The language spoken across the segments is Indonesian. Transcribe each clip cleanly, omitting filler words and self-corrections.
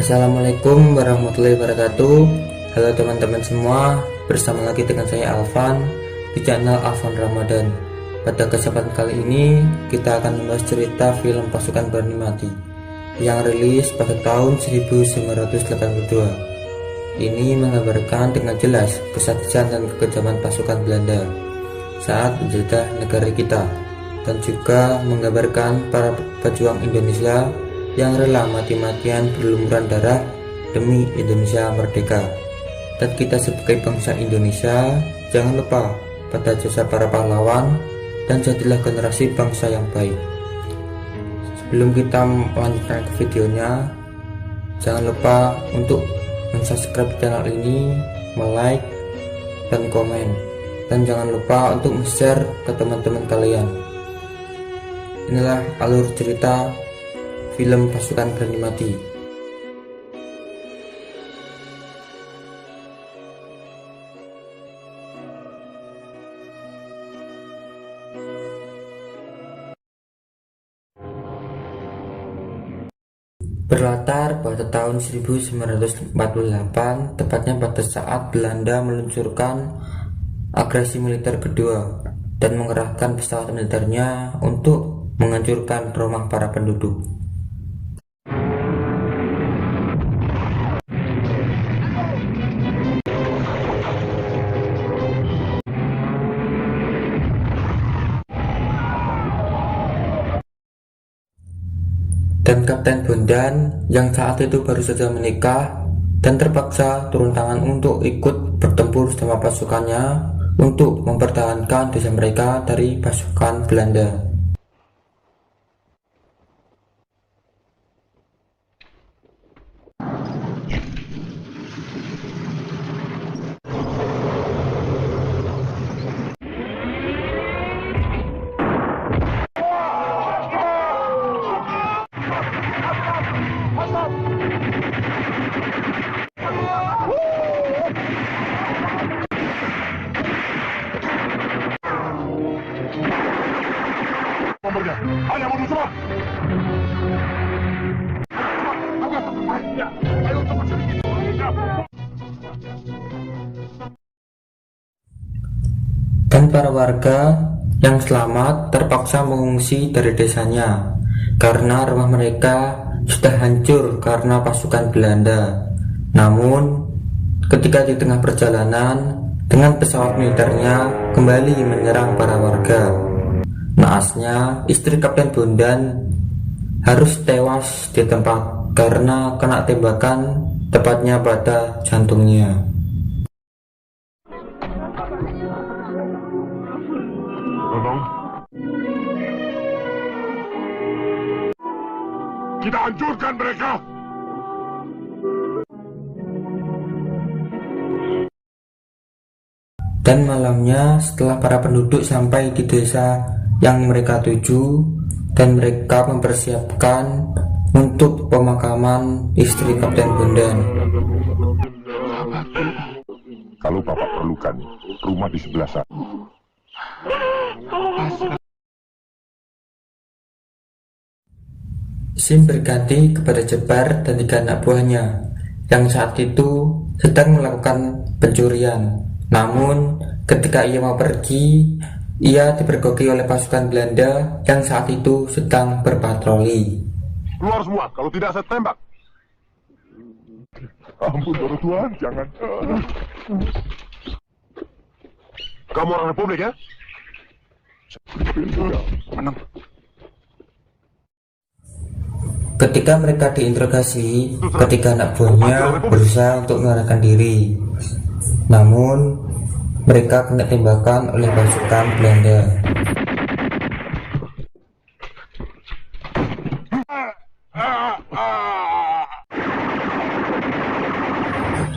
Assalamualaikum warahmatullahi wabarakatuh. Halo teman-teman semua, bersama lagi dengan saya Alvan di channel Alvan Ramadan. Pada kesempatan kali ini kita akan membahas cerita film Pasukan Berani Mati yang rilis pada tahun 1982. Ini menggambarkan dengan jelas kesaktian dan kekejaman pasukan Belanda saat menjajah negara kita, dan juga menggambarkan para pejuang Indonesia yang rela mati-matian berlumuran darah demi Indonesia merdeka. Dan kita sebagai bangsa Indonesia, jangan lupa pada jasa para pahlawan dan jadilah generasi bangsa yang baik. Sebelum kita melanjutkan ke videonya, jangan lupa untuk subscribe channel ini, like dan komen, dan jangan lupa untuk share ke teman-teman kalian. Inilah alur cerita film Pasukan Berani Mati. Berlatar pada tahun 1948, tepatnya pada saat Belanda meluncurkan agresi militer kedua dan mengerahkan pesawat militernya untuk menghancurkan rumah para penduduk. Dan Kapten Bondan yang saat itu baru saja menikah dan terpaksa turun tangan untuk ikut bertempur sama pasukannya untuk mempertahankan desa mereka dari pasukan Belanda. Ayo mundur semua. Ayo cepat sedikit. Dan para warga yang selamat terpaksa mengungsi dari desanya karena rumah mereka sudah hancur karena pasukan Belanda. Namun ketika di tengah perjalanan, dengan pesawat militernya kembali menyerang para warga. Naasnya, istri Kapten Bondan harus tewas di tempat karena kena tembakan, tepatnya pada jantungnya. Tolong. Kita hancurkan mereka. Dan malamnya, setelah para penduduk sampai di desa yang mereka tuju dan mereka mempersiapkan untuk pemakaman istri Kapten Bondan. Kalau Bapak perlukan, rumah di sebelah sana. Sim berganti kepada Jebar dan 3 anak buahnya yang saat itu sedang melakukan pencurian. Namun ketika ia mau pergi, ia dipergoki oleh pasukan Belanda yang saat itu sedang berpatroli. Keluar semua, kalau tidak saya tembak. Ampun, Doro Tuan, jangan. Kamu orang Republik ya? Menang. Ketika mereka diinterogasi, ketiga anak buahnya berusaha untuk melarikan diri. Namun mereka kena tembakan oleh pasukan Belanda.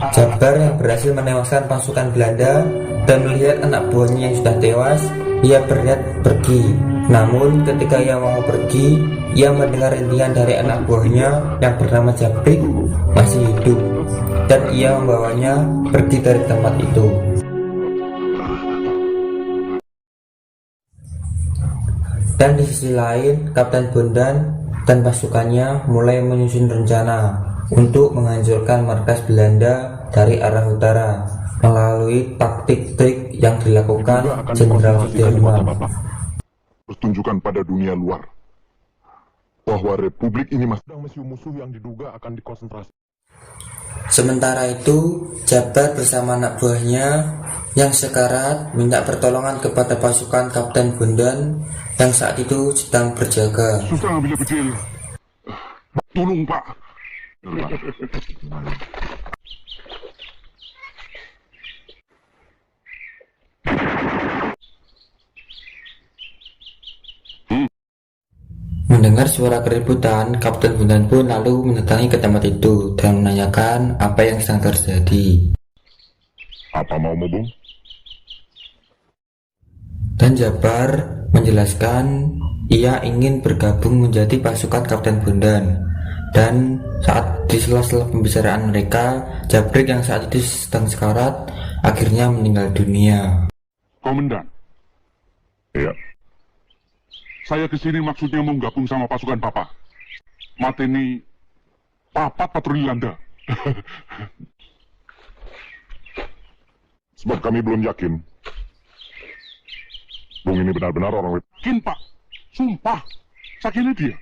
Jebar yang berhasil menewaskan pasukan Belanda dan melihat anak buahnya yang sudah tewas, ia berniat pergi. Namun ketika ia mau pergi, ia mendengar rintihan dari anak buahnya yang bernama Jabrik masih hidup, dan ia membawanya pergi dari tempat itu. Dan di sisi lain, Kapten Bondan dan pasukannya mulai menyusun rencana untuk menghancurkan markas Belanda dari arah utara melalui taktik trik yang dilakukan Jenderal Sudirman. Pertunjukan pada dunia luar bahwa republik ini masih musuh yang diduga akan dikonsentrasi. Sementara itu, Jabar bersama anak buahnya yang sekarat minta pertolongan kepada pasukan Kapten Bondan yang saat itu sedang berjaga. Susah ngambilnya kecil. Tolong Pak. Mendengar suara keributan, Kapten Bondan pun lalu mendatangi ke tempat itu dan menanyakan apa yang sedang terjadi. Apa mau Bung? Dan Jabar menjelaskan ia ingin bergabung menjadi pasukan Kapten Bondan. Dan saat di sela-sela pembicaraan mereka, Jabrik yang saat itu sedang sekarat akhirnya meninggal dunia. Komandan. Iya. Saya kesini maksudnya mau gabung sama pasukan Papa. Mateni Papa patroli Belanda. Sebab kami belum yakin Bung ini benar-benar orang yakin Pak. Sumpah. Sakitnya dia.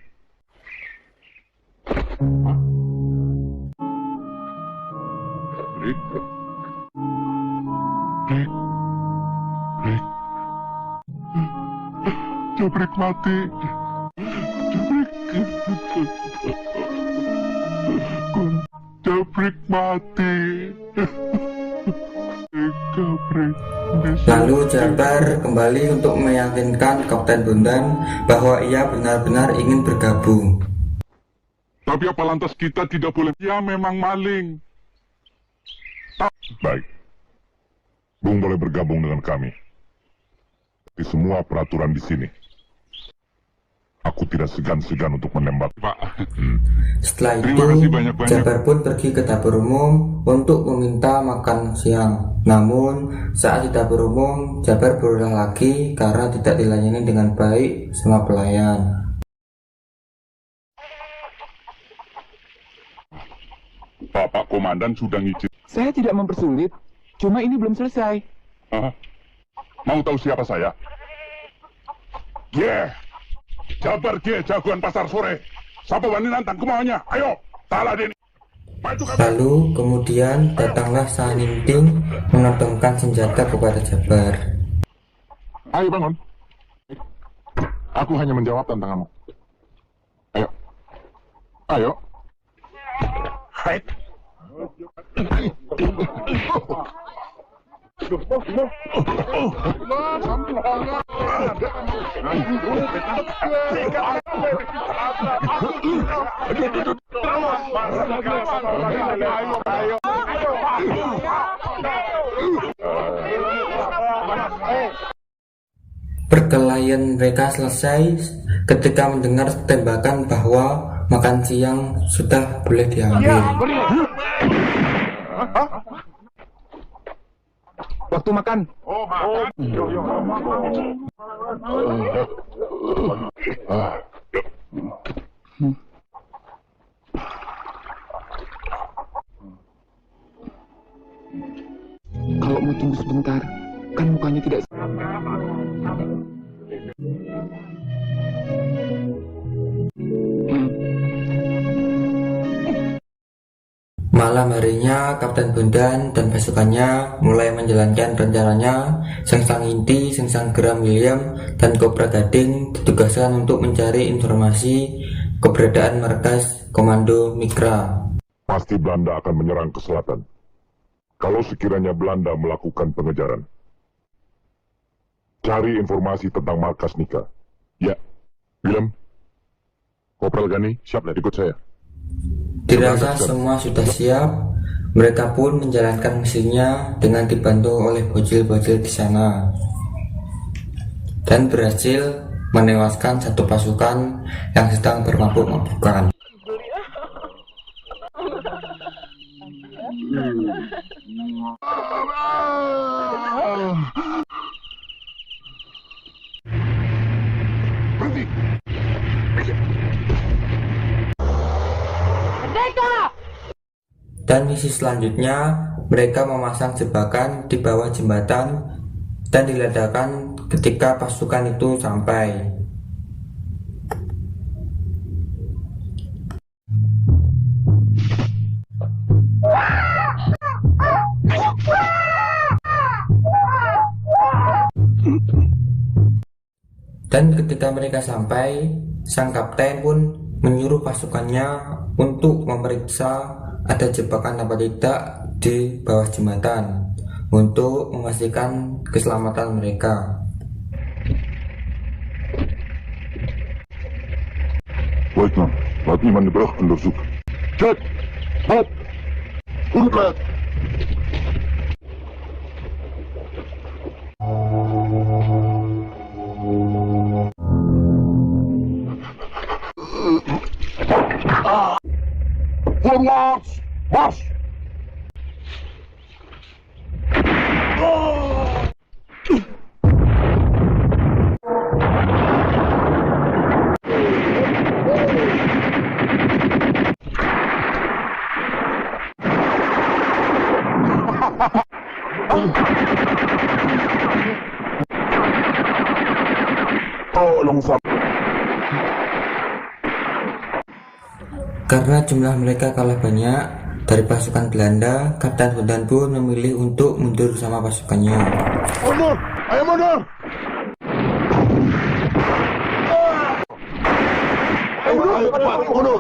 Break. Jabrik mati. Jabrik mati. Lalu Jabar kembali untuk meyakinkan Kapten Bondan bahwa ia benar-benar ingin bergabung. Tapi apa lantas kita tidak boleh? Ya memang maling. Baik. Bung boleh bergabung dengan kami. Di semua peraturan di sini. Aku tidak segan-segan untuk menembak, Pak. Setelah Terima itu, kasih banyak-banyak. Jabar pun pergi ke dapur umum untuk meminta makan siang. Namun, saat di dapur umum, Jabar berulah lagi karena tidak dilayani dengan baik sama pelayan. Bapak Komandan sudah ngizin. Saya tidak mempersulit, cuma ini belum selesai. Hah? Mau tahu siapa saya? Jabar jagoan pasar sore. Siapa wani nantang kemauannya? Ayo, talah dini. Lalu kemudian datanglah Sang Ninting menodongkan senjata kepada Jabar. Ayo bangun. Aku hanya menjawab tantanganmu. Ayo. Ayo. Hai. Perkelahian mereka selesai ketika mendengar tembakan bahwa makan siang sudah boleh diambil. Waktu makan. Kalau mau tunggu sebentar, kan mukanya tidak. Malam harinya, Kapten Bondan dan pasukannya mulai menjalankan rencananya. Sang Inti, Sang Geram William, dan Kobra Gading ditugaskan untuk mencari informasi keberadaan markas Komando Mikra. Pasti Belanda akan menyerang ke selatan. Kalau sekiranya Belanda melakukan pengejaran, cari informasi tentang markas Nika. Ya, William, Kopral Gani, siap ikut saya. Dirasa semua sudah siap, mereka pun menjalankan misinya dengan dibantu oleh bocil-bocil di sana dan berhasil menewaskan satu pasukan yang sedang bermabuk-mabukan. Berhenti! Merdeka! Dan misi selanjutnya, mereka memasang jebakan di bawah jembatan dan diledakkan ketika pasukan itu sampai. Dan ketika mereka sampai, sang kapten pun menyuruh pasukannya untuk memeriksa ada jebakan apa tidak di bawah jembatan untuk memastikan keselamatan mereka. Leutnant, laat niemand de brug onderzoeken. Check! Op! Goed! Voorwaarts! Mars! Tolong Karena jumlah mereka kalah banyak dari pasukan Belanda, Kapten Bondan pun memilih untuk mundur bersama pasukannya. mundur! Ayo mundur! Ayo cepat, mundur!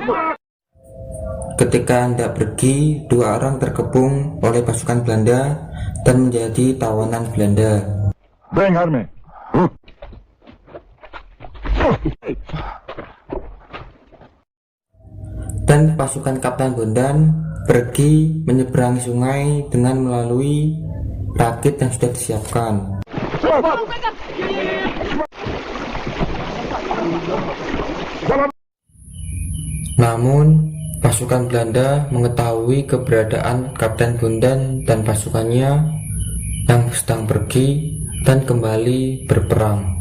Ketika hendak pergi, dua orang terkepung oleh pasukan Belanda dan menjadi tawanan Belanda. Breng Harme! Dan pasukan Kapten Bondan pergi menyeberangi sungai dengan melalui rakit yang sudah disiapkan. Namun pasukan Belanda mengetahui keberadaan Kapten Bondan dan pasukannya yang sedang pergi dan kembali berperang.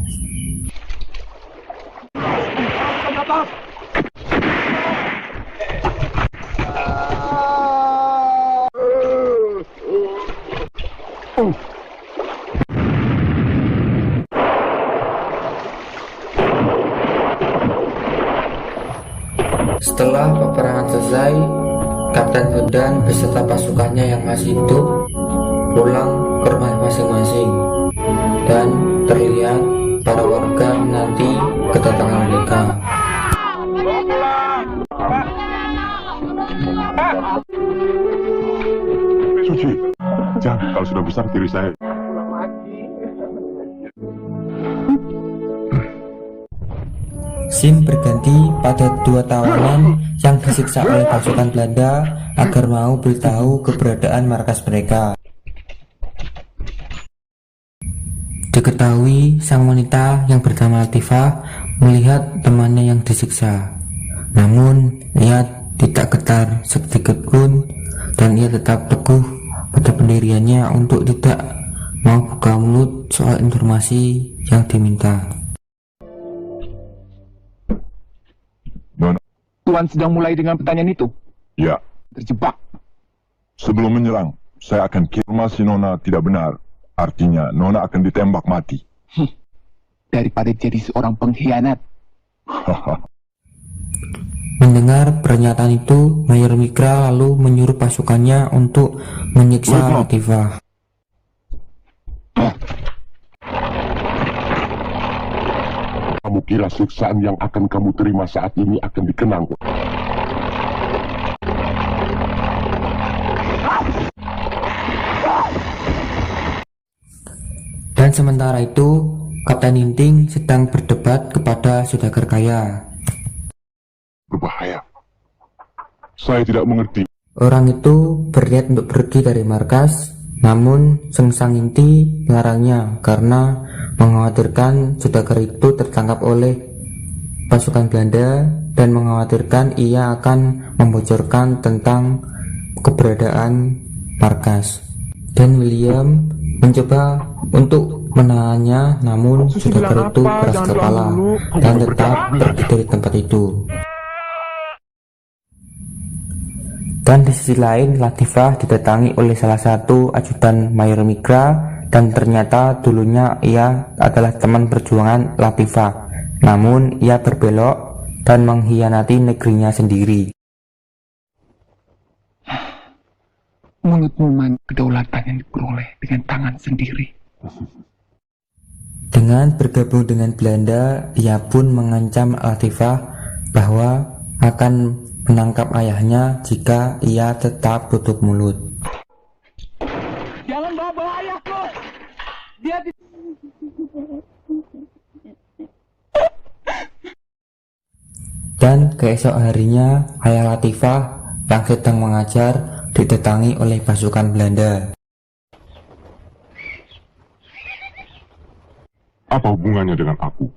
Setelah peperangan selesai, Kapten Bondan beserta pasukannya yang masih hidup pulang ke rumah masing-masing, dan terlihat para warga menanti kedatangan mereka. Suci, jangan, kalau sudah besar diri saya. Scene berganti pada dua tawanan yang disiksa oleh pasukan Belanda agar mau beritahu keberadaan markas mereka. Diketahui sang wanita yang bernama Latifah melihat temannya yang disiksa, namun ia tidak getar sedikit pun dan ia tetap teguh pada pendiriannya untuk tidak mau buka mulut soal informasi yang diminta. Tuan sedang mulai dengan pertanyaan itu. Ya, Terjebak. sebelum menyerang, saya akan informasi Nona tidak benar. Artinya, Nona akan ditembak mati. Daripada jadi seorang pengkhianat. Mendengar pernyataan itu, Mayor Mikra lalu menyuruh pasukannya untuk menyiksa Latifah. Kamu kira siksaan yang akan kamu terima saat ini akan dikenang? Dan sementara itu, Kapten Inting sedang berdebat kepada Saudagar Kaya. Berbahaya. Saya tidak mengerti. Orang itu berniat untuk pergi dari markas, namun Sengsang Inti melarangnya karena mengkhawatirkan Saudagar itu tertangkap oleh pasukan Belanda dan mengkhawatirkan ia akan membocorkan tentang keberadaan markas. Dan William mencoba untuk menahannya, namun Saudagar itu keras kepala dan tetap pergi dari tempat itu. Dan di sisi lain, Latifah didatangi oleh salah satu ajudan Mayor Mikra, dan ternyata dulunya ia adalah teman perjuangan Latifah. Namun ia berbelok dan mengkhianati negerinya sendiri. Mulutmu main kedaulatan yang diperoleh dengan tangan sendiri. Dengan bergabung dengan Belanda, ia pun mengancam Latifah bahwa akan menangkap ayahnya jika ia tetap tutup mulut. Jangan bawa ayahku. Dia Dan keesok harinya, ayah Latifah yang sedang mengajar didatangi oleh pasukan Belanda. Apa hubungannya dengan aku?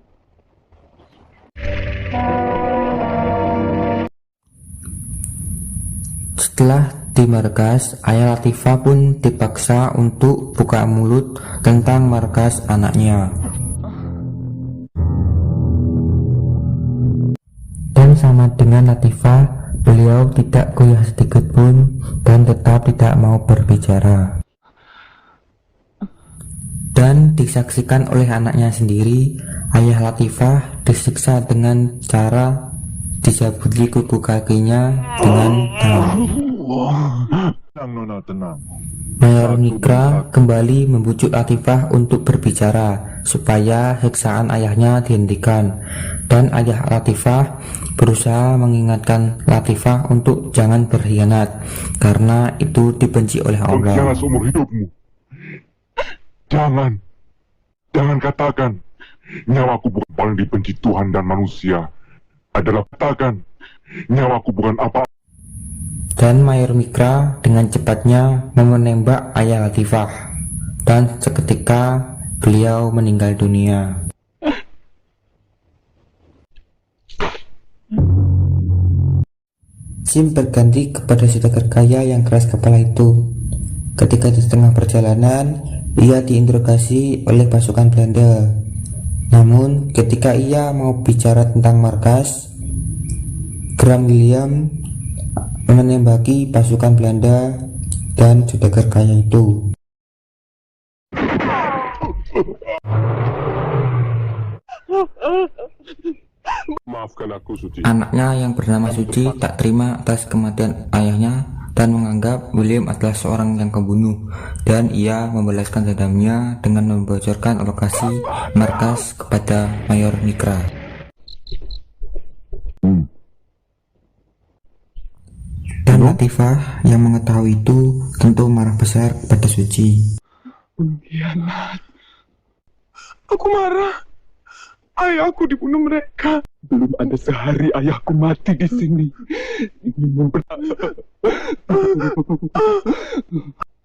Setelah di markas, ayah Latifah pun dipaksa untuk buka mulut tentang markas anaknya. Dan sama dengan Latifah, beliau tidak goyah sedikit pun dan tetap tidak mau berbicara. Dan disaksikan oleh anaknya sendiri, ayah Latifah disiksa dengan cara dicabuti kuku kakinya dengan tangan. Tenang, Nona, tenang. Mayor Mikra kembali membujuk Latifah untuk berbicara supaya siksaan ayahnya dihentikan, dan ayah Latifah berusaha mengingatkan Latifah untuk jangan berkhianat karena itu dibenci oleh Allah. Jangan seumur hidupmu. Jangan katakan nyawaku bukan paling dibenci Tuhan dan manusia. Adalah katakan nyawaku bukan apa. Dan Mayor Mikra dengan cepatnya menembak ayah Latifah, dan seketika beliau meninggal dunia. Sim berganti kepada saudagar kaya yang keras kepala itu. Ketika di tengah perjalanan, ia diinterogasi oleh pasukan Belanda. Namun ketika ia mau bicara tentang markas, Graham William menembaki pasukan Belanda dan saudagar kaya itu. Maafkan aku, Suci. Anaknya yang bernama Suci tak terima atas kematian ayahnya dan menganggap William adalah seorang yang pembunuh, dan ia membalaskan dendamnya dengan membocorkan lokasi markas kepada Mayor Mikra. Dan Latifah yang mengetahui itu tentu marah besar kepada Suci. pengkhianat. Aku marah. Ayahku dibunuh mereka. Belum ada sehari ayahku mati di sini. Ini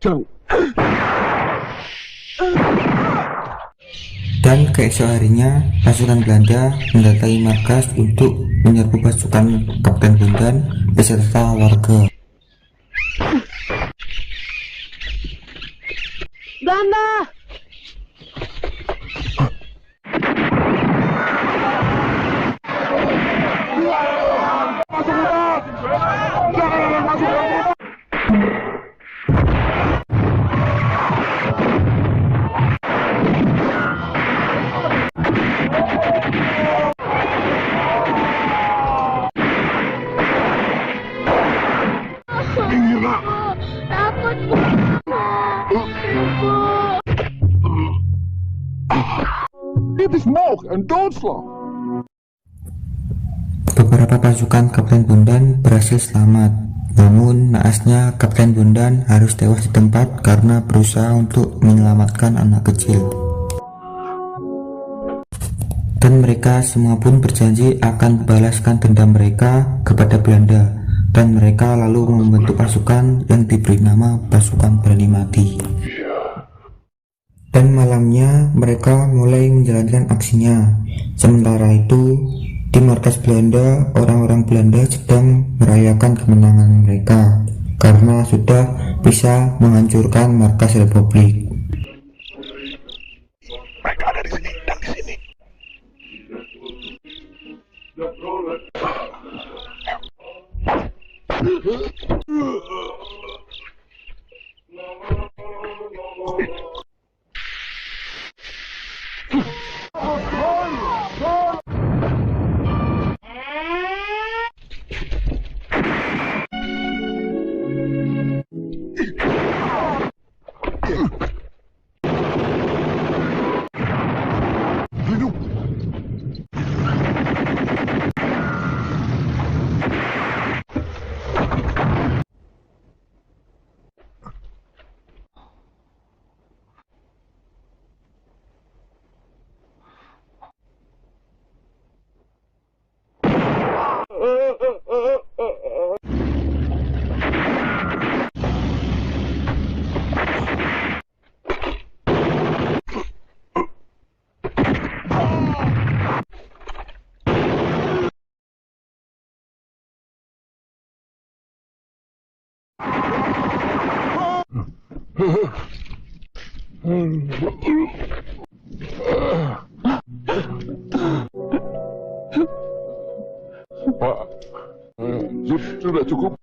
Jangan. Dan keesok harinya, pasukan Belanda mendatangi markas untuk menyerbu pasukan Kapten Bondan beserta warga. Belanda! Takut, Bu. Dit is moog en doodslag. Beberapa pasukan Kapten Bondan berhasil selamat, namun naasnya Kapten Bondan harus tewas di tempat karena berusaha untuk menyelamatkan anak kecil. Dan mereka semua pun berjanji akan membalaskan dendam mereka kepada Belanda, dan mereka lalu membentuk pasukan yang diberi nama pasukan berani mati. Dan malamnya mereka mulai menjalankan aksinya. Sementara itu di markas Belanda, orang-orang Belanda sedang merayakan kemenangan mereka karena sudah bisa menghancurkan markas Republik. Mereka ada di sini dan di sini. Pak, sudah cukup.